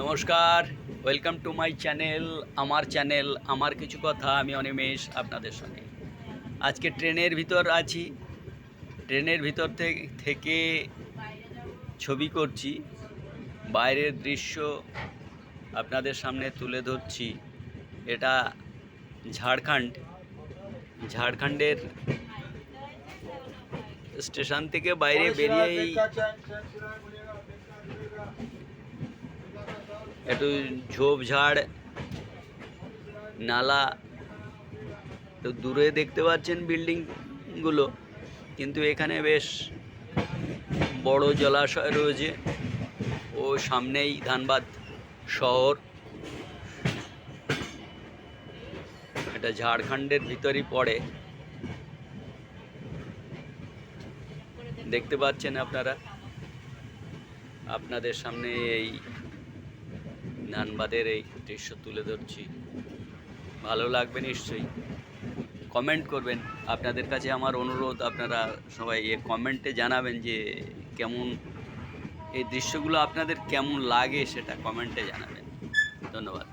নমস্কার, welcome to my channel. Channel আমার কিছু কথা। আমি অনিমেষ আপনাদের সঙ্গে। আজকে ট্রেনের ভিতর আছি। ট্রেনের ভিতর থেকে ছবি করছি। বাইরের দৃশ্য আপনাদের সামনে তুলে ধরছি। এটা ঝাড়খণ্ডের স্টেশন থেকে বাইরে বেরিয়েই একটু ঝোপঝাড়, নালা, তো দূরে দেখতে পাচ্ছেন বিল্ডিংগুলো, কিন্তু এখানে বেশ বড় জলাশয় রয়েছে। ও সামনেই ধানবাদ শহর। এটা ঝাড়খণ্ডের ভিতরই পড়ে। দেখতে পাচ্ছেন আপনারা। আপনাদের সামনে এই ধানবাদের এই দৃশ্য তুলে ধরছি। ভালো লাগবে নিশ্চয়ই। কমেন্ট করবেন। আপনাদের কাছে আমার অনুরোধ, আপনারা সবাই কমেন্টে জানাবেন যে কেমন এই দৃশ্যগুলো আপনাদের কেমন লাগে, সেটা কমেন্টে জানাবেন। ধন্যবাদ।